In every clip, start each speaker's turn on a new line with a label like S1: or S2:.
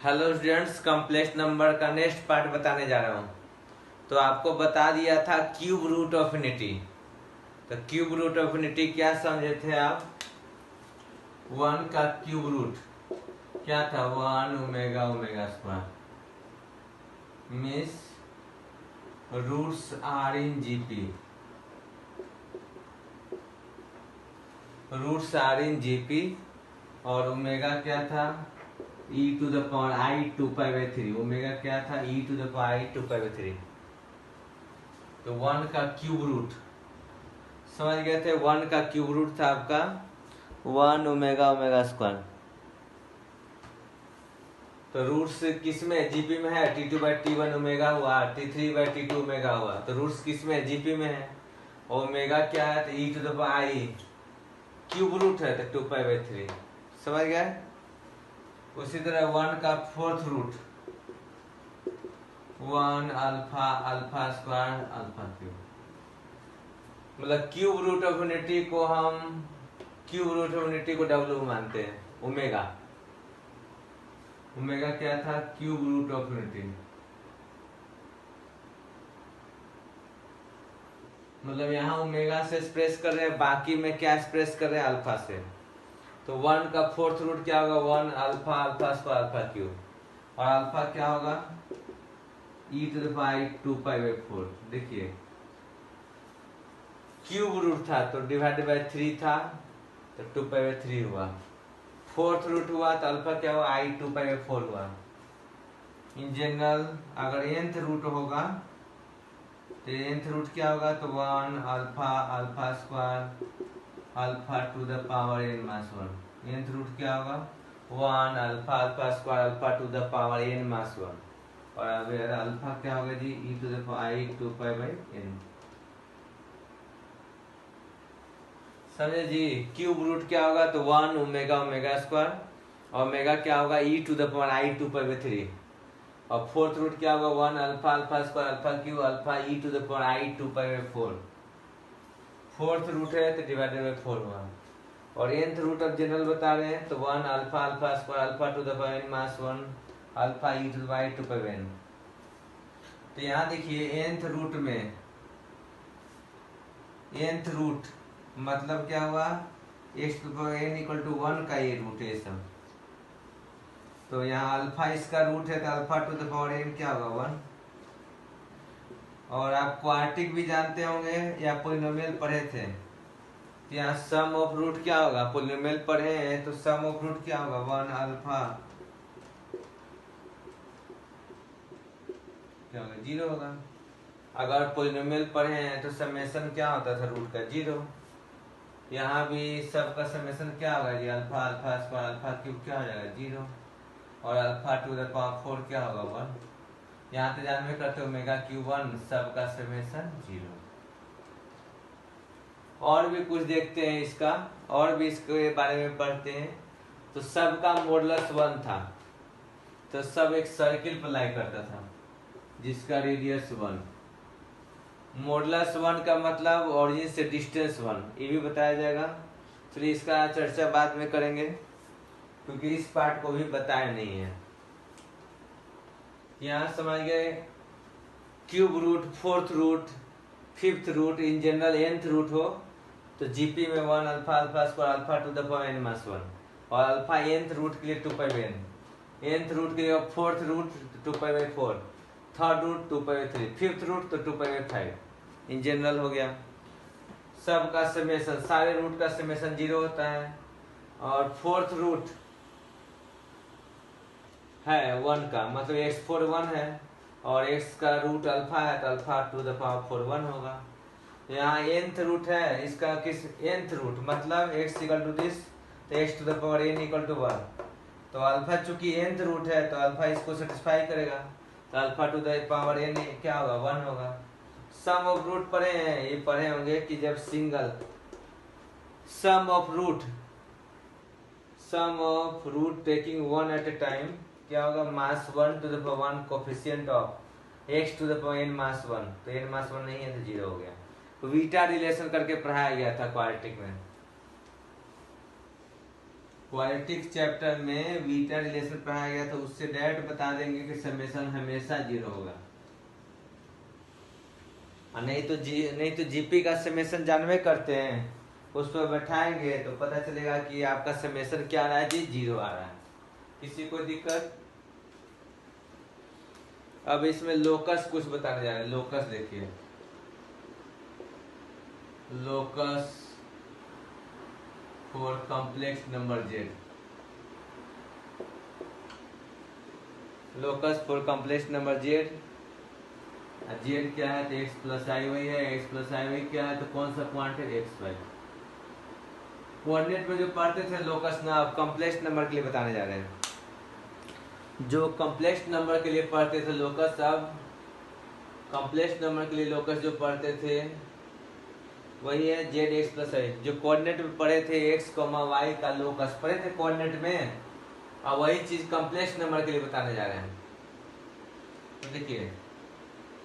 S1: Hello students, complex number का next part बताने जा रहा हूँ। तो आपको बता दिया था क्यूब रूट ऑफ यूनिटी। तो क्यूब रूट ऑफ यूनिटी क्या समझे थे आप? वन का क्यूब रूट क्या था? One omega omega square means roots are in GP. Roots are in GP और ओमेगा क्या था? e to the power i 2π/3। Omega क्या था? e to the power i 2π/3। तो वन का क्यूब रूट समझ गए थे। वन का क्यूब रूट था आपका वन ओमेगा ओमेगा स्क्वायर। तो रूट्स किस में? जीपी में है। T2/T1 ओमेगा हुआ, T3/T2 ओमेगा हुआ। तो रूट्स किस में? जीपी में है। ओमेगा क्या है? तो e to the power i cube root है तो 2π/3। समझ गए? उसी तरह वन का fourth root one alpha alpha square alpha cube. मतलब क्यूब रूट ऑफ यूनिटी को हम क्यूब रूट ऑफ यूनिटी को W मानते हैं। ओमेगा ओमेगा क्या था? Cube root of unity. मतलब यहाँ ओमेगा से एक्सप्रेस कर रहे हैं, बाकी में क्या एक्सप्रेस कर रहे हैं? अल्फा से। तो वन का फोर्थ रूट क्या होगा? One alpha alpha square alpha cube. और अल्फा क्या होगा? e to the power 2π/4। देखिए क्यूब रूट था तो डिवाइडेड बाय 3 था तो 2π/3 हुआ। फोर्थ रूट हुआ तो अल्फा क्या हुआ? i 2π/4 हुआ। इन जनरल अगर nth रूट होगा तो nth रूट क्या होगा? तो one alpha alpha square alpha to the power n minus 1। nth root क्या होगा? One alpha alpha square alpha to the power n minus 1। और अगर अल्फा क्या होगा जी? e to the power i 2π/n। समझे जी? क्यूब रूट क्या होगा? तो one omega omega square. Omega क्या होगा? e to the power i 2π/3। और फोर्थ रूट क्या होगा? One alpha alpha square alpha cube alpha e to the power i 2π/4। Fourth root है तो डिवाइडेड बाय 4 हुआ। और nth रूट अब जनरल बता रहे हैं तो one alpha alpha square alpha to the power n minus 1 alpha e to the power 2π/n। तो यहाँ देखिए nth रूट में nth रूट मतलब क्या हुआ? x to power n equal to 1 का ये रूट है सब। तो यहाँ अल्फा इसका रूट है तो alpha to the power n क्या होगा? 1। और आप क्वार्टिक भी जानते होंगे या पोलिनोमियल पढ़े थे। तो यहाँ सम ऑफ रूट क्या होगा? पोलिनोमियल पढ़े हैं तो सम ऑफ रूट क्या होगा? 1 अल्फा क्या होगा? 0 होगा। अगर पोलिनोमियल पढ़े हैं तो समेशन क्या होता था? रूट का 0। यहाँ भी सब का समेशन क्या होगा जी? Alpha alpha square alpha cube क्या हो जाएगा? 0। और अल्फा टू द पावर 4 क्या होगा? 1। यहाँ तो जानवे करते हो ओमेगा क्यूब 1 सब का समेशन 0। और भी कुछ देखते हैं इसका, और भी इसके बारे में पढ़ते हैं। तो सब का मॉडुलस 1 था तो सब एक सर्किल पर लाई करता था जिसका रेडियस 1। मॉडुलस 1 का मतलब ओरिजिन से डिस्टेंस 1, ये भी बताया जाएगा। फिर इसका चर्चा बाद में करेंगे क्योंकि इस पार्ट को भी बताया नहीं है। यहाँ समझ गए cube root, fourth root, fifth root, in general nth root हो तो जीपी में 1 alpha alpha square alpha to the power n minus 1। और अल्फा nth रूट के लिए 2π/n, nth रूट के लिए fourth root 2π/4, third root 2π/3, fifth root तो 2π/5। In general हो गया। सब का समेशन, सारे रूट का समेशन 0 होता है। और फोर्थ रूट है 1 का मतलब x4 1 है और x का रूट अल्फा है तो अल्फा टू द पावर 4 1 होगा। यहाँ nth रूट है इसका, किस nth रूट मतलब x इक्वल टू दिस तो x to the power n equal to 1। तो अल्फा चूंकि nth रूट है तो अल्फा इसको सेटिस्फाई करेगा तो alpha to the power n क्या होगा? 1 होगा। सम ऑफ रूट पढ़े हैं, ये पढ़े होंगे कि जब single sum of root taking 1 at a time क्या होगा? Minus 1 to the power 1 coefficient of x to the power n minus 1। तो n मास 1 नहीं है तो 0 हो गया। तो बीटा रिलेशन करके पढ़ाया गया था क्वाड्रेटिक में। क्वाड्रेटिक चैप्टर में बीटा रिलेशन पढ़ाया गया, तो उससे डायरेक्ट बता देंगे कि समेशन हमेशा 0 होगा। और नहीं तो जीपी का समेशन जानवे करते हैं, उस पर बैठाएंगे तो पता चलेगा कि आपका समेशन क्या आ रहा है जी, 0 आ रहा है। किसी को दिक्कत? अब इसमें लोकस कुछ बताने जा रहे हैं। लोकस देखिए, locus for complex number Z. Locus for complex number Z, Z क्या है तो एक्स प्लस आई वाई है, एक्स प्लस आई वाई क्या है तो कौन सा पॉइंट है, एक्स वाई। कोऑर्डिनेट में जो पढ़ते थे लोकस ना, अब कॉम्प्लेक्स नंबर के लिए बताने जा रहे हैं। जो कॉम्प्लेक्स नंबर के लिए पढ़ते थे लोकस, अब कॉम्प्लेक्स नंबर के लिए लोकस जो पढ़ते थे वही है जेड एक्स प्लस आई। जो कोऑर्डिनेट में पढ़े थे एक्स वाई का लोकस पढ़े थे कोऑर्डिनेट में, अब वही चीज कॉम्प्लेक्स नंबर के लिए बताने जा रहे हैं। तो देखिए,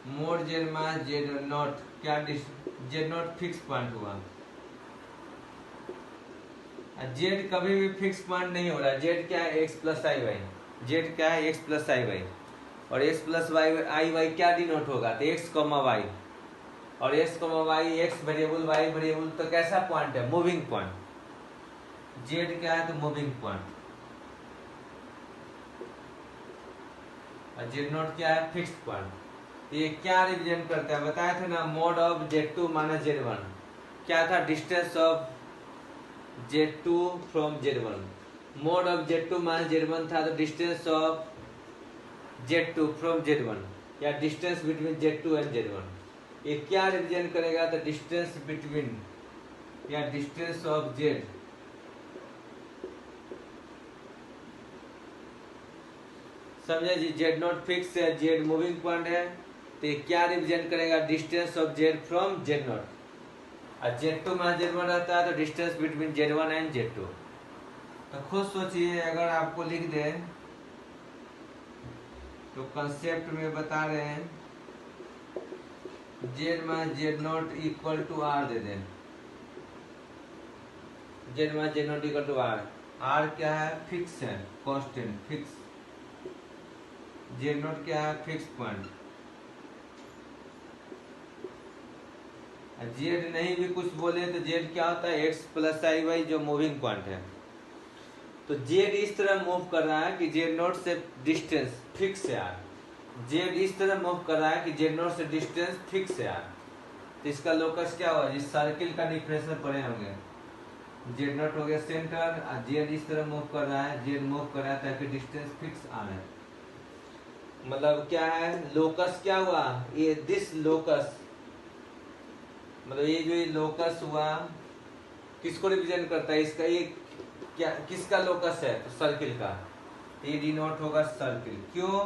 S1: mode Z mass Z not, क्या जेड नॉट फिक्स पॉइंट हुआ, जेड कभी भी फिक्स पॉइंट नहीं हो रहा। जेड क्या है, x plus i y. Z क्या है, एक्स प्लस आई वाई, और x plus y i y क्या डिनोट होगा तो एक्स कॉमा वाई, और x comma y x variable y variable, तो कैसा पॉइंट है, मूविंग पॉइंट। जेड क्या है तो मूविंग पॉइंट, और जेड नॉट क्या है, फिक्स्ड पॉइंट। ये क्या रिप्रेजेंट करता है, बताया थे ना, mode of Z2 minus Z1 क्या था, distance of Z2 from Z1। Mode of Z2 minus Z1 था तो distance of Z2 from Z1, या distance between Z2 and Z1। ये क्या रिप्रेजेंट करेगा तो डिस्टेंस बिटवीन या डिस्टेंस ऑफ Z, समझे जी। जेड नॉट फिक्स है, जेड मूविंग पॉइंट है, तो ये क्या रिप्रेजेंट करेगा, distance of Z from Z not. और Z2 माइनस Z1 रहता है तो distance between Z1 and Z2। तो खुद सोचिए, अगर आपको लिख दे तो कंसेप्ट में बता रहे हैं Z minus z not equal to r दे दें, Z minus z not equal to r. R क्या है, फिक्स है, कांस्टेंट फिक्स। जेड नॉट क्या है, फिक्स पॉइंट। जेड नहीं भी कुछ बोले तो जेड क्या होता है, एक्स प्लस आई वाई, जो मूविंग पॉइंट है। तो जेड इस तरह मूव कर रहा है कि जेड नॉट से डिस्टेंस फिक्स है यार। जेड इस तरह मूव कर रहा है कि जेड नॉट से डिस्टेंस फिक्स है यार। तो इसका लोकस क्या हुआ, जिस सर्किल का डिफरेंस पड़े होंगे, जेड नॉट हो गया सेंटर, और जेड इस तरह मूव कर रहा है, जेड मूव कर रहा है ताकि डिस्टेंस फिक्स आ रहा है। मतलब क्या है, लोकस क्या हुआ, ये दिस लोकस, मतलब ये जो ये लोकस हुआ किसको रिप्रेजेंट करता है, इसका ये क्या, किसका लोकस है तो सर्किल का, ये डिनोट होगा सर्किल। क्यों,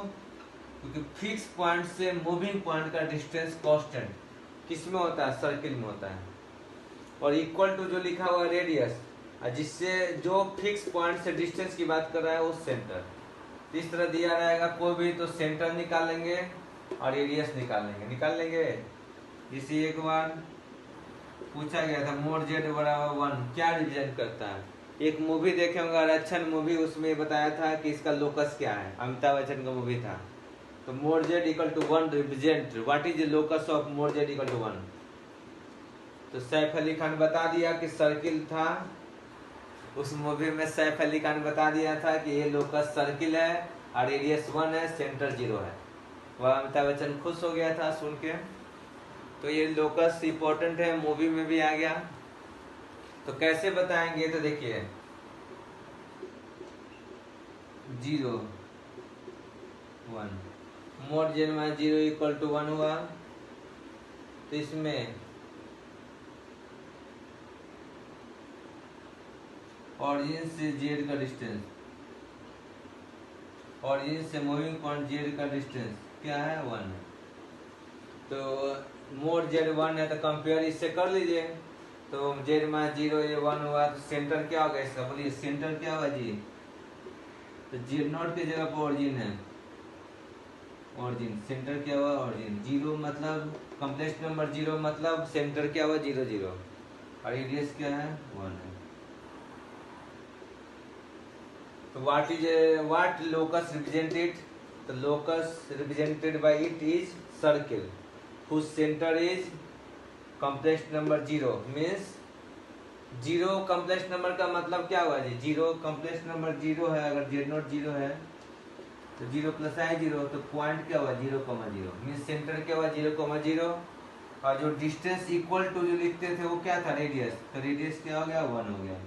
S1: क्योंकि फिक्स पॉइंट से मूविंग पॉइंट का डिस्टेंस कांस्टेंट किसमें होता है, सर्किल में होता है। और इक्वल टू जो लिखा हुआ रेडियस, जिससे जो फिक्स पॉइंट से डिस्टेंस की बात कर रहा है वो सेंटर। इस तरह दिया रहेगा कोई भी तो सेंटर निकाल लेंगे और रेडियस निकाल लेंगे। इसी एक बार पूछा गया था, मोड जेड बराबर 1 क्या रिप्रेजेंट करता है। एक मूवी देखे होंगे आरक्षण मूवी, उसमें बताया था कि इसका लोकस क्या है, अमिताभ बच्चन का मूवी था। तो mod z equal to 1 represent what is the locus of mod z equal to 1। तो सैफ अली खान बता दिया कि सर्किल था, उस मूवी में सैफ अली खान बता दिया था कि ये लोकस सर्किल है और रेडियस 1 है, सेंटर 0 है। वह अमिताभ बच्चन खुश हो गया था सुन के। तो ये लोकस इंपॉर्टेंट है, मूवी में भी आ गया। तो कैसे बताएंगे, तो देखिए 0 1, mod Z minus 0 equal to 1 हुआ, तो इसमें ऑरिजिन से जेड का डिस्टेंस, ऑरिजिन से मूविंग पॉइंट जेड का डिस्टेंस क्या है, 1 है। तो मोड जेड 1 है तो कंपेयर इससे कर लीजिए। तो जेड माइनस 0 ये 1 हुआ, तो सेंटर क्या होगा इसका, बोलिए सेंटर क्या होगा जी। तो जेड नॉट की जगह पर ऑरिजिन है, ऑरिजिन सेंटर क्या हुआ, ऑरिजिन 0 मतलब कॉम्प्लेक्स नंबर 0 मतलब सेंटर क्या हुआ 0 0, और रेडियस क्या है 1 है। तो what locus represented? The locus represented by it is circle whose center is complex number 0 means 0 complex number का मतलब क्या हुआ जी? 0 कॉम्प्लेक्स नंबर 0 है, अगर z नॉट 0 है तो 0 प्लस आई 0, तो पॉइंट क्या हुआ? 0,0 मीन्स सेंटर क्या हुआ? 0,0 और जो डिस्टेंस इक्वल टू जो लिखते थे वो क्या था? रेडियस। तो रेडियस क्या हो गया? 1 हो गया।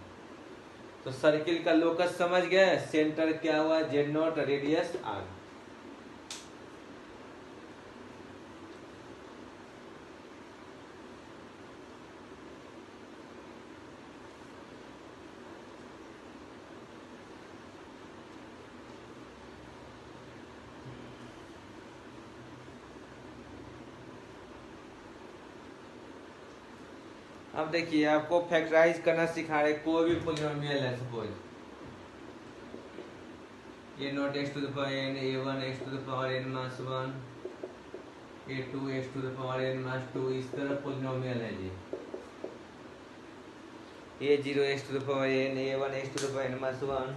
S1: तो सर्किल का लोकस समझ गए, सेंटर क्या हुआ? z not, radius r। अब देखिए आपको फैक्टराइज करना सिखा रहे, कोई भी पॉलिनोमियल है, suppose a nought x to the power n, a1 x to the power n minus 1, a2 x to the power n minus 2, इस तरह पॉलिनोमियल है जी। a0 x to the power n, a1 x to the power n minus 1,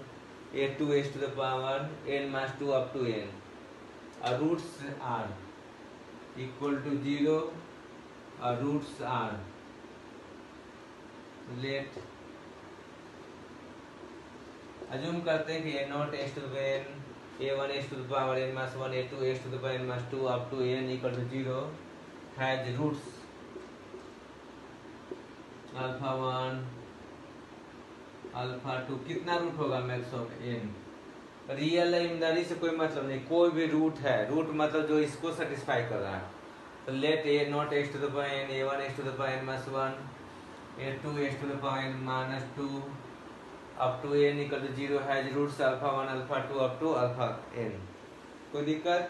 S1: a2 x to the power n minus 2 up to n, और roots r equal to 0 और roots r। Late assume करते हैं कि a nought x to the power n, a1 x to the power n minus 1, a2 x to the power n minus 2 up to n equal to 0 has roots alpha 1 alpha 2। कितना root होगा? Max of n। Real imaginary से कोई मतलब नहीं, कोई भी root है, root मतलब जो इसको सेटिस्फाई कर रहा है। तो let a nought x to the power n, a1 x to the power n minus 1, a2 x to the power n minus 2 up to n equal to 0 has roots alpha 1 alpha 2 up to alpha n। कोई दिक्कत?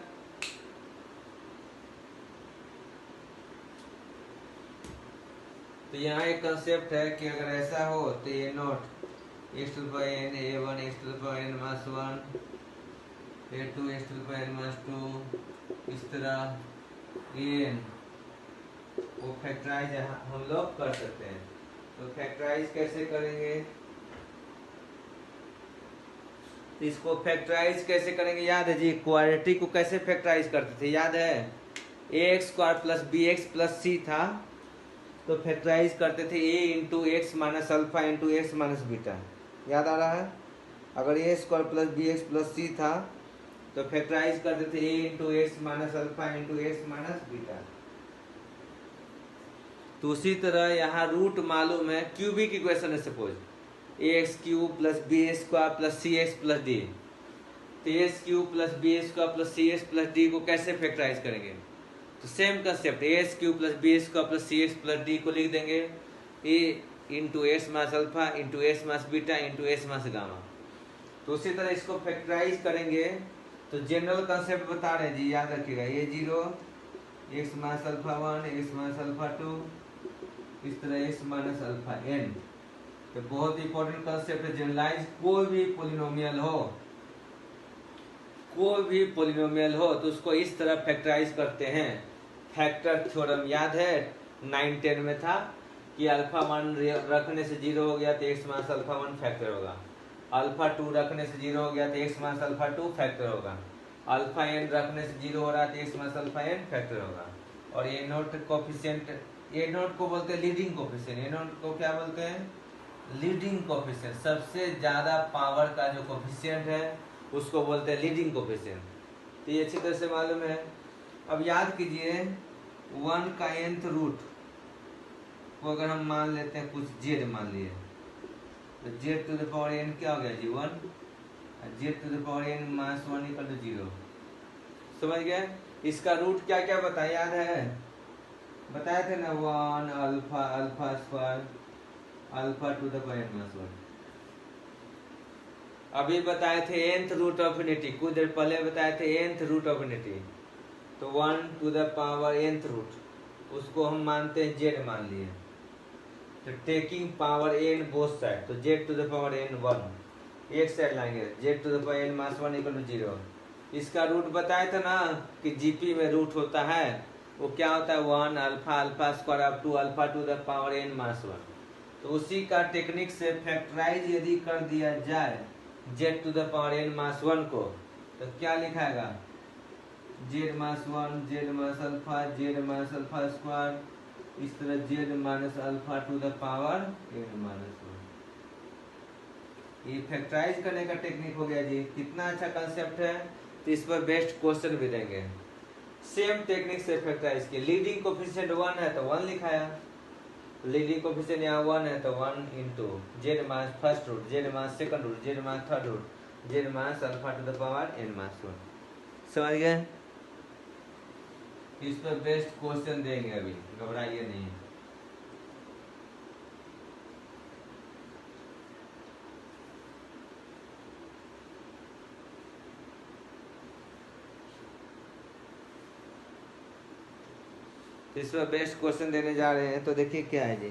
S1: तो यहाँ एक concept है कि अगर ऐसा हो तो a nought x to the power n, a1 x to the power n minus 1, a2 x to the power n minus 2, इस तरह n वो फैक्टराइज हम लोग कर सकते हैं। तो फैक्टराइज कैसे करेंगे? तो इसको फैक्टराइज कैसे करेंगे? याद है जी, क्वाड्रेटिक को कैसे फैक्टराइज करते थे? याद है, ax square plus bx plus c था, तो फैक्टराइज करते थे a into x minus alpha into x minus beta. याद आ रहा है? अगर a square plus bx plus c था तो फैक्टराइज करते थे a into x minus alpha into x minus beta. तो उसी तरह यहाँ रूट मालूम है, क्यूबिक इक्वेशन है, suppose ax cube plus b square plus c x plus d. तो S cube plus b square plus c x plus d को कैसे फैक्टराइज करेंगे? तो same concept, x cube plus b square plus c x plus d को लिख देंगे a into x minus alpha into x minus beta into x minus gamma. तो उसी तरह इसको फैक्टराइज करेंगे। तो जनरल कंसेप्ट बता रहे जी, याद रखिएगा, a0 x minus alpha 1 x minus alpha 2, इस तरह एक्स माइनस अल्फा n। तो बहुत इंपॉर्टेंट कंसेप्ट है। जनरलाइज कोई भी पोलिनोमियल हो, कोई भी पोलिनोमियल हो तो उसको इस तरह फैक्टराइज करते हैं। फैक्टर थ्योरम याद है 9-10 में था कि अल्फा 1 रखने से 0 हो गया तो एक्स माइनस अल्फा 1 फैक्टर होगा, अल्फा 2 रखने से 0 हो गया तो एक्स माइनस अल्फा 2 फैक्टर होगा, अल्फा n रखने से 0 हो रहा है तो x minus alpha n factor होगा। और ए नोट कोफिशिएंट, ए नोट को बोलते हैं लीडिंग कोफिशिएंट, ए नोट को क्या बोलते हैं? Leading coefficient. सबसे ज्यादा पावर का जो कोफिशिएंट है उसको बोलते हैं लीडिंग कोफिशिएंट। तो ये अच्छी तरह से मालूम है। अब याद कीजिए 1 का nth रूट को अगर हम मान लेते हैं कुछ z मान लिए, तो z to the power n क्या हो गया जी? 1, z to the power n minus 1 equal to 0। समझ गए? इसका रूट क्या क्या बताया? याद है, बताए थे ना, 1 alpha alpha square alpha to the power n minus 1। अभी बताए थे nth रूट ऑफ यूनिटी, कुछ देर पहले बताए थे nth रूट ऑफ यूनिटी। तो 1 to the power nth root, उसको हम मानते हैं z मान लिए। तो taking power n both side, तो z to the power n 1 एक साइड लाएंगे, z to the power n minus 1 equal to 0। इसका रूट बताया था ना कि जीपी में रूट होता है, वो क्या होता है? 1 alpha alpha square up to alpha to the power n minus 1। तो उसी का टेक्निक से फैक्टराइज यदि कर दिया जाए, z to the power n मास 1 को, तो क्या लिखाएगा, z minus 1, z minus alpha, z minus alpha square, इस तरह z minus alpha to the power N minus 1। ये फैक्टराइज करने का टेक्निक हो गया जी। कितना अच्छा कंसेप्ट है। तो इस पर बेस्ट क्वेश्चन भी देंगे। सेम टेक्निक से फैक्टराइज किया। लीडिंग कोफिशिएंट 1 है तो 1 लिखाया, लीडिंग कोफिशिएंट यहाँ 1 है तो 1 into z minus first root, z minus second root, z minus third root, z minus alpha to the power n मास 1। समझ गए। इस पर बेस्ट क्वेश्चन देंगे, अभी घबराइए नहीं। इस पर बेस्ट क्वेश्चन देने जा रहे हैं। तो देखिए क्या है जी,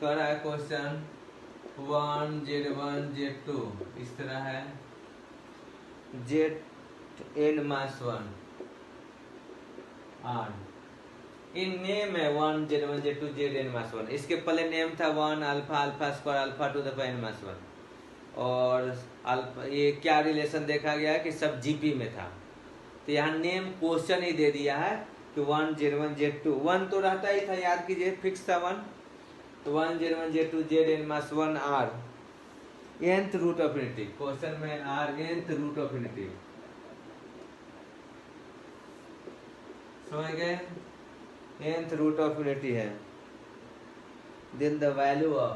S1: कह रहा है क्वेश्चन 1 Z1 Z2 इस तरह है, जेड एन मास 1 आर, इन नेम है 1 Z1 Z2 जेड एन मास 1। इसके पहले नेम था 1 alpha alpha square alpha to the power n मास 1। और अल्फा ये क्या रिलेशन देखा गया कि सब जीपी में था। तो यहाँ नेम क्वेश्चन ही दे दिया है कि 1 Z1 Z2, 1 तो रहता ही था, याद कीजिए फिक्स था 1। तो 1 Z1 Z2 z N mass 1 are nth root of unity, question में are nth root of unity, समझ गए, nth रूट ऑफ यूनिटी है। Then the value of,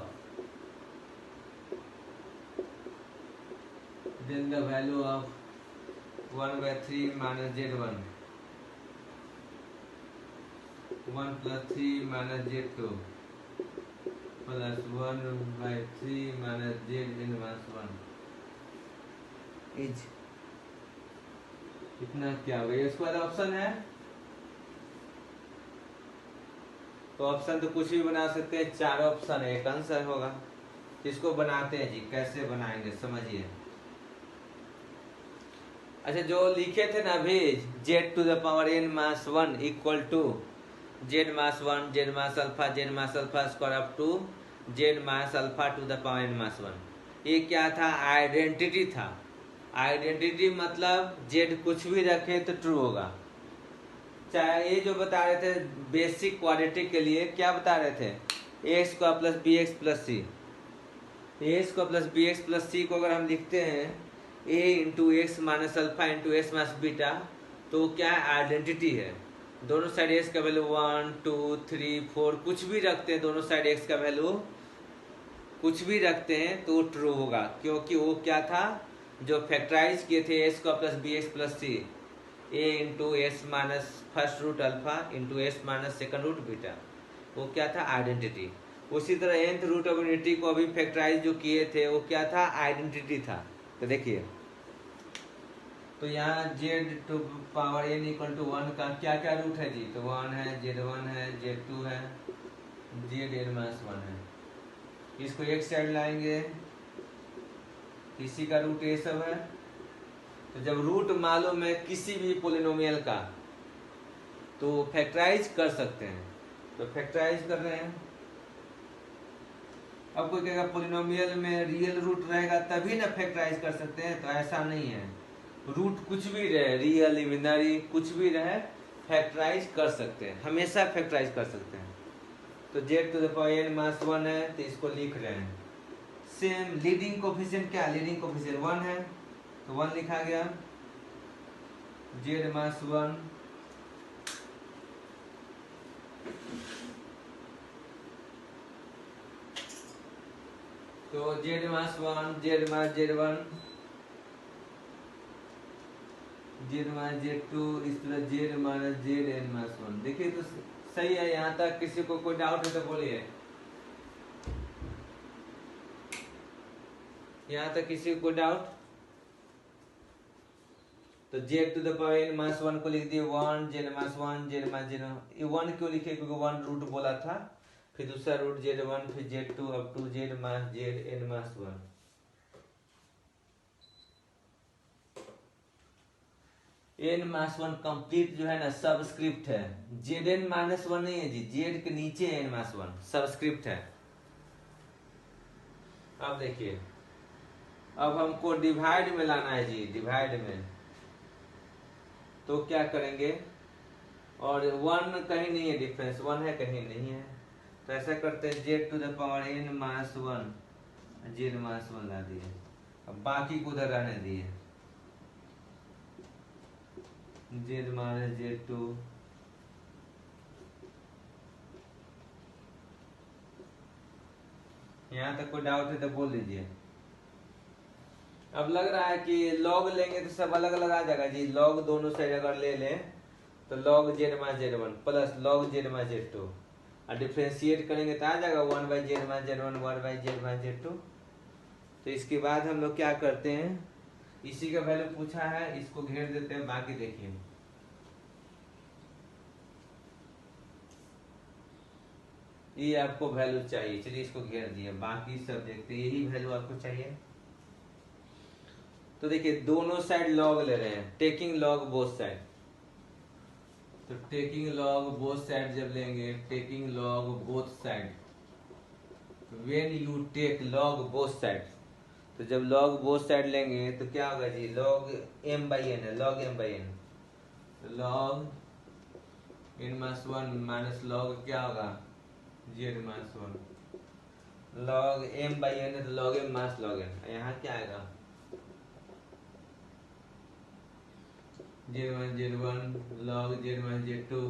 S1: then the value of 1/3 minus Z1, 1 + 3 minus Z2 plus 1/3 माइनस ZN minus 1 is इतना क्या होगा। इसके बाद ऑप्शन है, तो ऑप्शन तो कुछ भी बना सकते हैं, 4 ऑप्शन है, एक आंसर होगा। इसको बनाते हैं जी, कैसे बनाएंगे समझिए। अच्छा, जो लिखे थे ना अभी, z to the power n mass 1 equal to z minus 1 z minus alpha square up to z minus alpha to the power n मास 1, ये क्या था, आइडेंटिटी था। आइडेंटिटी मतलब जेड कुछ भी रखे तो ट्रू होगा। चाहे ये जो बता रहे थे बेसिक क्वाड्रेटिक के लिए क्या बता रहे थे, x square plus b x plus c, a square plus b x plus c को अगर हम लिखते हैं a into x minus alpha into x minus beta, तो क्या आइडेंटिटी है। दोनों साइड एक्स का वैल्यू 1 2 3 4 कुछ भी रखते हैं, दोनों साइड एक्स का वैल्यू कुछ भी रखते हैं तो ट्रू होगा, क्योंकि वो क्या था जो फैक्टराइज किए थे a square plus b x plus c, a into x minus first root alpha into x minus second root beta, वो क्या था, आइडेंटिटी। उसी तरह nth रूट ऑफ यूनिटी को अभी फैक्टराइज जो किए थे वो क्या था, आइडेंटिटी था। तो देखिए, तो यहाँ Z to power n equal to 1 का क्या क्या रूट है जी, तो 1 है, Z1 है, Z2 है, जेड एन माइनस 1 है। इसको एक साइड लाएंगे, इसी का रूट ये सब है। तो जब रूट मालूम है किसी भी पोलिनोमियल का तो फैक्टराइज कर सकते हैं। तो फैक्टराइज कर रहे हैं। अब कोई कहेगा पोलिनोमियल में रियल रूट रहेगा तभी ना फैक्टराइज कर सकते हैं, तो ऐसा नहीं है। रूट कुछ भी रहे, रियल इमेजिनरी कुछ भी रहे, फैक्टराइज कर सकते हैं, हमेशा फैक्टराइज कर सकते हैं। तो Z to the power N minus 1 है तो इसको लिख रहे हैं। सेम लीडिंग कोफिशिएंट क्या, लीडिंग कोफिशिएंट 1 है तो 1 लिखा गया, जेड माइनस 1 तो Z minus 1 Z minus Z1 Z minus Z2 इस तरह जेड माइनस ZN माइनस 1। देखिए तो सही है, यहाँ तक किसी को कोई डाउट है तो बोलिए। यहाँ तक किसी को कोई डाउट, तो Z to the power N minus 1 को लिख दिए 1 Z minus 1 Z minus Z1। ये 1 क्यों लिखे, क्योंकि 1 रूट बोला था, फिर दूसरा रूट Z1 फिर Z2 up to Z minus ZN minus 1। N minus 1 complete जो है ना सबस्क्रिप्ट है, ZN माइनस 1 नहीं है जी, जेड के नीचे एन माइनस 1 सबस्क्रिप्ट है। अब देखिए, अब हमको डिवाइड में लाना है जी, डिवाइड में। तो क्या करेंगे, और वन कहीं नहीं है, डिफरेंस वन है कहीं नहीं है, तो ऐसा करते हैं z to the power N minus one, Z minus one ला दिए, अब बाकी को उधर रहने दिए, जेड माइनस जेड टू। यहाँ तक कोई डाउट है तो बोल दीजिए। अब लग रहा है कि लॉग लेंगे तो सब अलग अलग आ जाएगा जी, लॉग दोनों साइड अगर ले लें तो log Z minus Z one plus log Z minus Z two, और डिफ्रेंशिएट करेंगे तो आ जाएगा one by Z minus Z one, one by Z minus Z two. तो इसके बाद हम लोग क्या करते हैं, इसी का वैल्यू पूछा है, इसको घेर देते हैं, बाकी देखिए। ये आपको वैल्यू चाहिए, चलिए इसको घेर दिया, बाकी सब देखते हैं, यही वैल्यू आपको चाहिए। तो देखिए दोनों साइड लॉग ले रहे हैं, टेकिंग लॉग बोथ साइड, तो टेकिंग लॉग बोथ साइड जब लेंगे, taking log both side, when you take log both side, तो जब लॉग बोथ साइड लेंगे तो क्या होगा जी, लॉग एम बाई एन है, log M by N, log N minus one minus log क्या होगा, Z minus one, log M by N है तो log M minus log N, यहाँ क्या आएगा, Z minus Z one log Z minus Z two,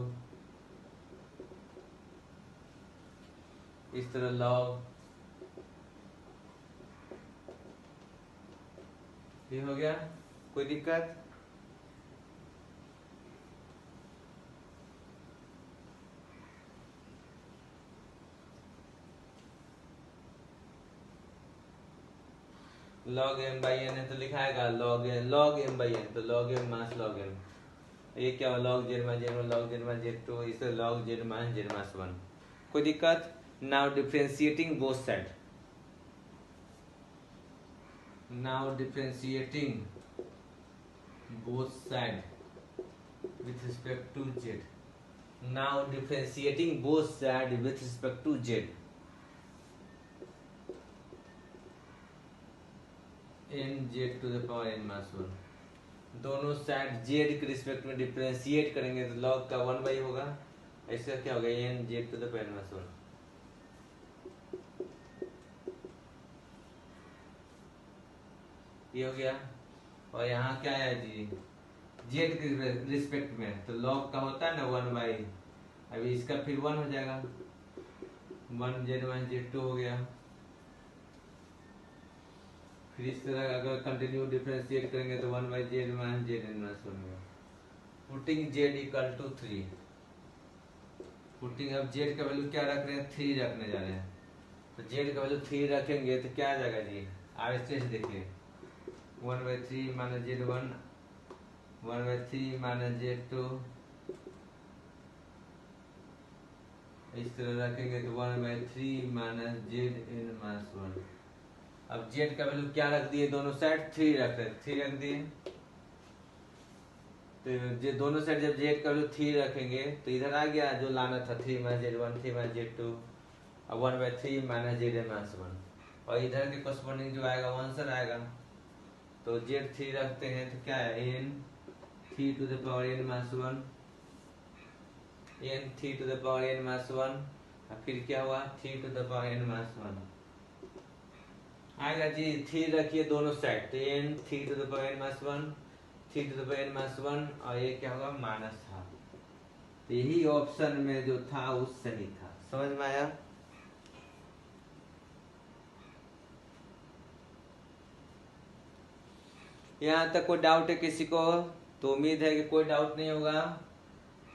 S1: इस तरह log, ये हो गया, कोई दिक्कत। log m बाई एन है तो लिखाएगा log m बाई एन, तो log m minus log m, ये क्या हो, log z minus z1 log z minus z2, इसे log z minus z minus 1, कोई दिक्कत। Now differentiating both side, now differentiating both side with respect to z, now differentiating both side with respect to z, n z to the power n minus one, दोनों side z के respect में differentiate करेंगे तो log का one by होगा, ऐसा क्या होगा, n z to the power n minus one, ये हो गया। और यहाँ क्या है जी, z के रिस्पेक्ट में तो log का होता है ना वन बाई, अभी इसका फिर वन हो जाएगा, one Z minus Z two हो गया, फिर इस तरह अगर कंटिन्यू डिफरेंशिएट करेंगे तो one by Z minus Z N minus one होगा, putting z equal to three, putting अब जेड का वैल्यू क्या रख रहे हैं, थ्री रखने जा रहे हैं, तो जेड का वैल्यू थ्री रखेंगे तो क्या आ जाएगा जी, आरएचएस देखिए, one by three minus Z one, one by three minus Z two, इस तरह रखेंगे तो one by three minus Z N minus one. अब जेड का वैल्यू क्या रख दिए, दोनों साइड थ्री रख रहे, थ्री रख दिए, तो जो दोनों साइड जब जेड का वैल्यू थ्री रखेंगे तो इधर आ गया जो लाना था, three minus Z one, three minus Z two, और one by three minus Z N minus one, और इधर के कॉरस्पॉन्डिंग जो आएगा वो आंसर आएगा। तो जेड थ्री रखते हैं तो क्या है, N three to the power N minus one, N three to the power N minus one, और फिर क्या हुआ, three to the power N minus one आएगा जी, थ्री रखिए दोनों साइड, तो N three to the power N minus one, three to the power N minus one, और ये क्या होगा, माइनस था, तो यही ऑप्शन में जो था वो सही था, समझ में आया। यहाँ तक कोई डाउट है किसी को, तो उम्मीद है कि कोई डाउट नहीं होगा।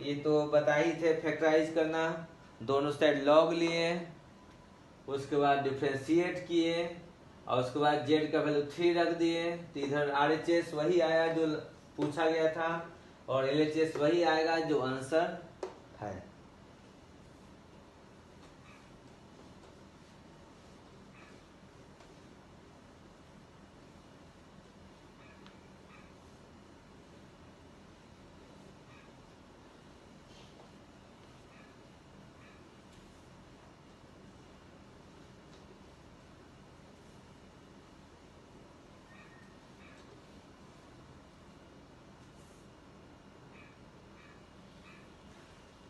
S1: ये तो बता ही थे, फैक्टराइज करना, दोनों साइड लॉग लिए, उसके बाद डिफ्रेंशिएट किए, और उसके बाद जेड का वैल्यू थ्री रख दिए, तो इधर आरएचएस वही आया जो पूछा गया था, और एलएचएस वही आएगा जो आंसर है।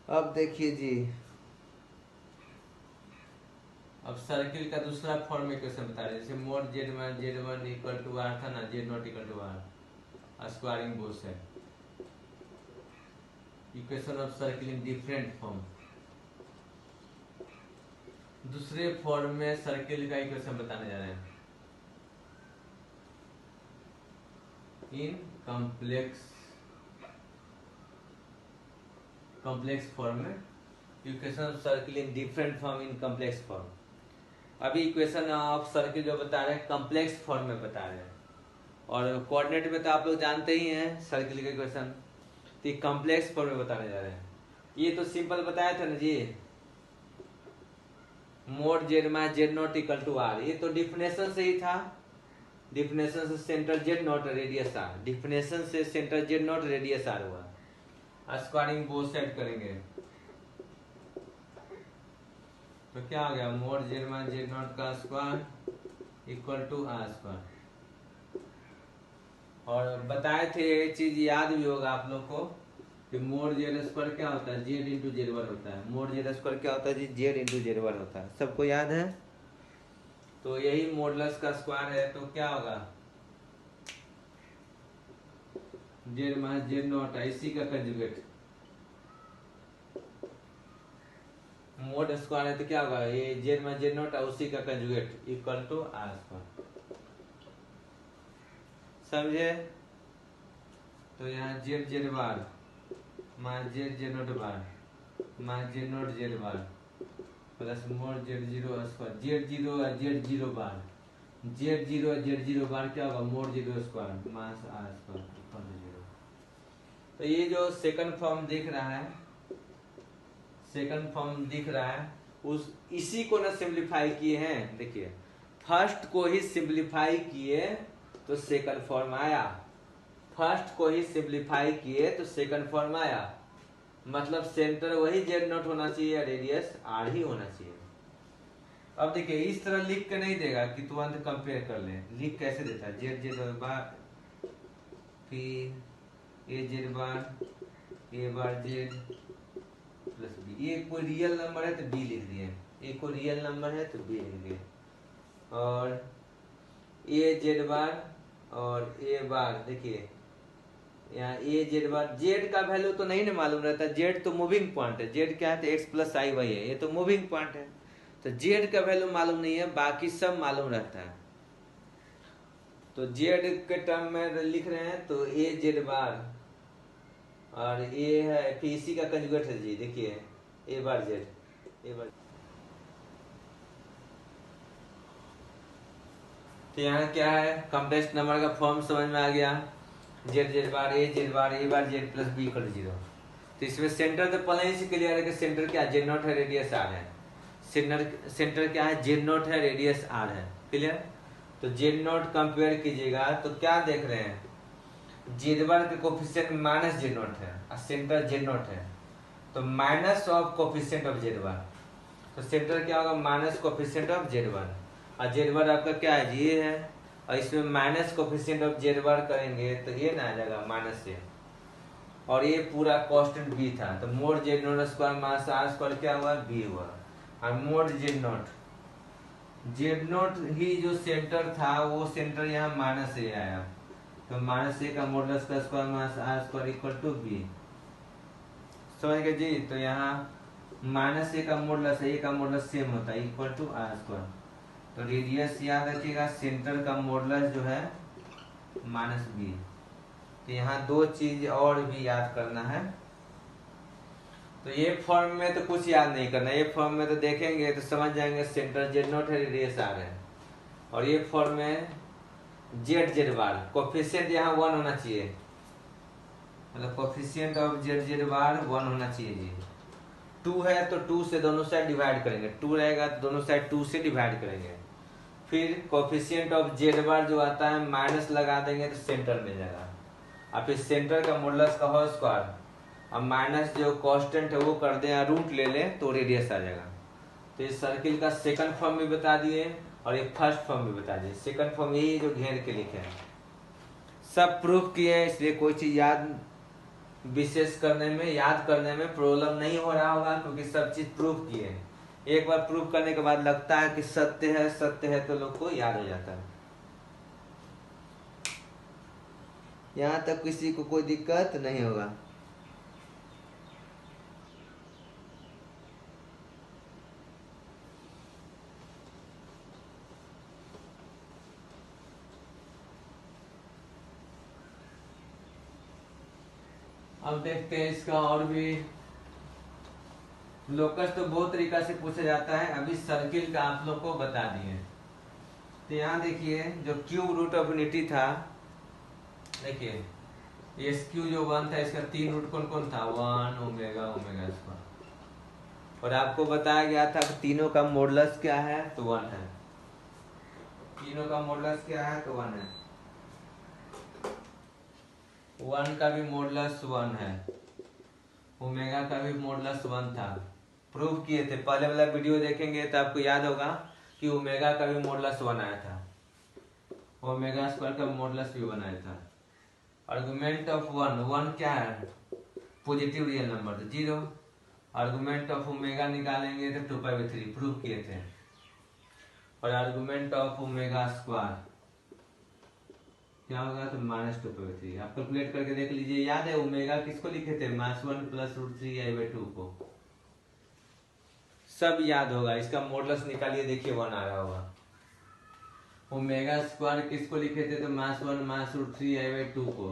S1: अब देखिए जी, अब सर्किल का दूसरा फॉर्म में क्वेश्चन बता रहे, जैसे mode Z1 equal to are था ना, Z0 equal to R, squaring both side, equation of circle in different form. दूसरे फॉर्म में सर्किल का इक्वेशन बताने जा रहे हैं इन कॉम्प्लेक्स फॉर्म में, equation of circle in different form in complex form. अभी इक्वेशन ऑफ सर्किल जो बता रहे हैं कॉम्प्लेक्स फॉर्म में बता रहे हैं, और कोऑर्डिनेट में तो आप लोग जानते ही हैं सर्किल का इक्वेशन, तो कॉम्प्लेक्स फॉर्म में बताने जा रहे हैं। ये तो सिंपल बताया था ना जी, mod Z0 equal to r, ये तो डिफिनेशन से ही था, डिफिनेशन से centre Z0 radius r, definition से सेंटर Z0 रेडियस आर हुआ, स्क्वायरिंग बोथ साइड करेंगे तो क्या हो गया, मोड Z0 का square equal to r square. और बताए थे ये चीज याद भी होगा आप लोग को कि मोड Z स्क्वायर क्या होता है, Z इंटू Z1 होता है, मोड Z स्क्वायर क्या होता है जी, Z इंटू Z1 होता है, सबको याद है। तो यही मॉडुलस का स्क्वायर है, तो क्या होगा Z0 इसी का कंजुगेट, मोड स्क्वायर है तो क्या होगा, ये Z0 उसी का conjugate equal to r square, समझे। तो यहाँ Z bar minus Z0 bar minus Z0 bar plus mod Z0 square, Z0 bar Z0 bar क्या होगा, mod Z square minus are square equal to 0। तो ये जो सेकंड फॉर्म दिख रहा है, सेकंड फॉर्म दिख रहा है, उस इसी को ना सिंप्लीफाई किए हैं, देखिए फर्स्ट को ही सिंप्लीफाई किए तो सेकंड फॉर्म आया, फर्स्ट को ही सिंप्लीफाई किए तो सेकंड फॉर्म आया, मतलब सेंटर वही Z0 होना चाहिए, रेडियस आर ही होना चाहिए। अब देखिए इस तरह लिख के नहीं देगा कि तुरंत कंपेयर कर ले, लिख कैसे देता है, Z बार फिर A bar Z plus B, ये कोई रियल नंबर है तो बी लिख दिए, ये कोई रियल नंबर है तो बी लिख दिए, और A बार और A बार, देखिए यहाँ A बार, Z का वैल्यू तो नहीं ना मालूम रहता, Z तो मूविंग पॉइंट है, Z क्या है तो x प्लस आई वाई है, ये तो मूविंग पॉइंट है, तो Z का वैल्यू मालूम नहीं है, बाकी सब मालूम रहता है। तो Z के टर्म में लिख रहे हैं तो A बार और ये है फिर इसी का कंजुगेट है जी, देखिए A बार Z, A बार। तो यहाँ क्या है, कॉम्प्लेक्स नंबर का फॉर्म समझ में आ गया, Z bar A bar Z plus B equal 0। तो इसमें सेंटर तो पहले ही से क्लियर है कि सेंटर क्या Z0 है, रेडियस R है, सेंटर क्या है, Z0 है, रेडियस R है, क्लियर। तो Z0 कंपेयर कीजिएगा तो क्या देख रहे हैं, Z1 के कोफिशिएंट माइनस Z0 है और सेंटर Z0 है, तो minus of coefficient of Z1, तो सेंटर क्या होगा, माइनस कोफिशिएंट ऑफ Z1, और Z1 आपका क्या है, ये है, और इसमें माइनस कोफिशिएंट ऑफ Z1 करेंगे तो ये ना आ जाएगा माइनस से, और ये पूरा कांस्टेंट b था, तो mod Z0 square minus are square क्या हुआ, b हुआ, और मोड Z0 ही जो सेंटर था वो सेंटर यहाँ माइनस से आया, तो माइनस ए का मॉडुलस का square minus are square equal to B, समझ गए जी। तो यहाँ माइनस ए का मॉडुलस है, ए का मॉडुलस सेम होता है इक्वल टू आर स्क्वायर, तो रेडियस याद रखिएगा, सेंटर का मॉडुलस जो है माइनस बी। तो यहाँ दो चीज और भी याद करना है, तो ये फॉर्म में तो कुछ याद नहीं करना, ये फॉर्म में तो देखेंगे तो समझ जाएंगे सेंटर Z0 है, रेडियस आर है, और ये फॉर्म में Z बार कोफिशिएंट यहाँ 1 होना चाहिए, मतलब कोफिशिएंट ऑफ Z बार 1 होना चाहिए जी। 2 है तो 2 से दोनों साइड डिवाइड करेंगे, 2 रहेगा तो दोनों साइड 2 से डिवाइड करेंगे, फिर कोफिशिएंट ऑफ Z बार जो आता है माइनस लगा देंगे तो सेंटर मिल जाएगा, और फिर सेंटर का मॉडुलस का होल स्क्वायर, अब माइनस जो कांस्टेंट है वो कर दें या रूट ले लें तो रेडियस आ जाएगा। तो इस सर्किल का सेकंड फॉर्म भी बता दिए और एक फर्स्ट फॉर्म भी बता दिए, सेकंड फॉर्म यही जो घेर के लिखे हैं, सब प्रूफ किए हैं, इसलिए कोई चीज याद विशेष करने में, याद करने में प्रॉब्लम नहीं हो रहा होगा, क्योंकि सब चीज प्रूफ किए। एक बार प्रूफ करने के बाद लगता है कि सत्य है तो लोग को याद हो जाता है। यहाँ तक किसी को कोई दिक्कत नहीं होगा। अब देखते हैं इसका और भी। लोकस तो बहुत तरीका से पूछा जाता है, अभी सर्किल का आप लोग को बता दिए। तो यहाँ देखिए जो क्यूब रूट ऑफ यूनिटी था, देखिए एस क्यू जो 1 था, इसका 3 रूट कौन कौन था, 1 ओमेगा ओमेगा स्क्वायर। और आपको बताया गया था कि तीनों का मॉडुलस क्या है, तो 1 है। तीनों का मॉडुलस क्या है, तो 1 है। 1 का भी मॉडुलस 1 है, ओमेगा का भी मॉडुलस 1 था। प्रूव किए थे, पहले वाला वीडियो देखेंगे तो आपको याद होगा कि ओमेगा का भी मॉडुलस 1 आया था, ओमेगा स्क्वायर का मॉडुलस भी 1 आया था। आर्गुमेंट ऑफ 1 क्या है, पॉजिटिव रियल नंबर, तो 0। आर्गुमेंट ऑफ ओमेगा निकालेंगे तो 2π/3, प्रूव किए थे। और आर्गुमेंट ऑफ ओमेगा स्क्वायर क्या होगा, तो -2π/3। आप कैलकुलेट करके देख लीजिए। याद है ओमेगा किसको लिखे थे, -1 + √3i/2 को, सब याद होगा। इसका मॉडुलस निकालिए, देखिए 1 आ रहा होगा। ओमेगा स्क्वायर किसको लिखे थे, तो -1 + √3i/2 को।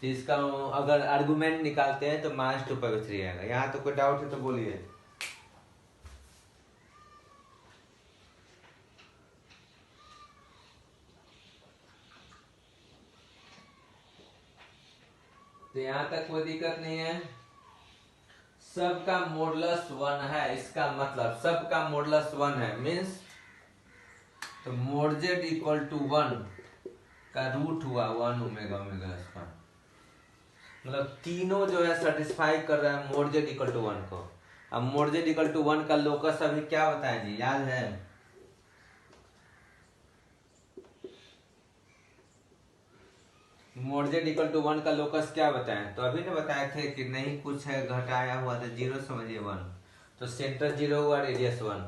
S1: तो इसका अगर आर्गुमेंट निकालते हैं तो -2π/3 आएगा। यहाँ तो कोई डाउट है तो बोलिए। तो यहाँ तक कोई दिक्कत नहीं है। सबका मॉडुलस 1 है, इसका मतलब सबका मॉडुलस 1 है, मीन्स तो mod z = 1 का रूट हुआ 1 ओमेगा ओमेगा स्क्वायर। मतलब तीनों जो है सेटिस्फाई कर रहा है mod z = 1 को। अब mod z = 1 का लोकस अभी क्या बताया जी, याद है? mod z = 1 का लोकस क्या बताएं, तो अभी ने बताए थे कि नहीं कुछ है घटाया हुआ तो 0 समझिए 1, तो सेंटर 0 हुआ, रेडियस 1।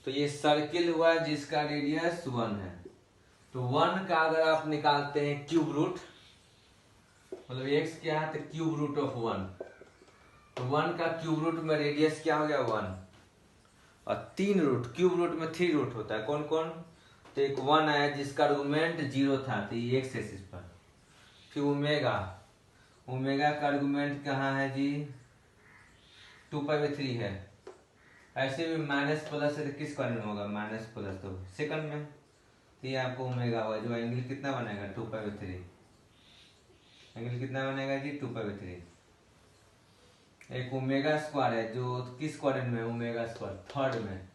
S1: तो ये सर्किल हुआ जिसका रेडियस 1 है। तो 1 का अगर आप निकालते हैं क्यूब रूट, मतलब x क्या है, तो क्यूब रूट ऑफ 1। तो 1 का क्यूब रूट में रेडियस क्या हो गया, 1। और 3 रूट, क्यूब रूट में 3 रूट होता है, कौन कौन, तो एक 1 आया जिसका आर्गुमेंट 0 था, तो ये x एक्सिस पर। फिर ओमेगा, ओमेगा का आर्गुमेंट कहाँ है जी, 2π/3 है। ऐसे भी माइनस प्लस है तो किस कॉर्नर में होगा, माइनस प्लस, तो सेकंड में। तो ये आपको ओमेगा हुआ, जो एंगल कितना बनेगा, 2π/3। एंगल कितना बनेगा जी, 2π/3। एक ओमेगा स्क्वायर है जो किस क्वाड्रेंट में, ओमेगा स्क्वायर थर्ड में,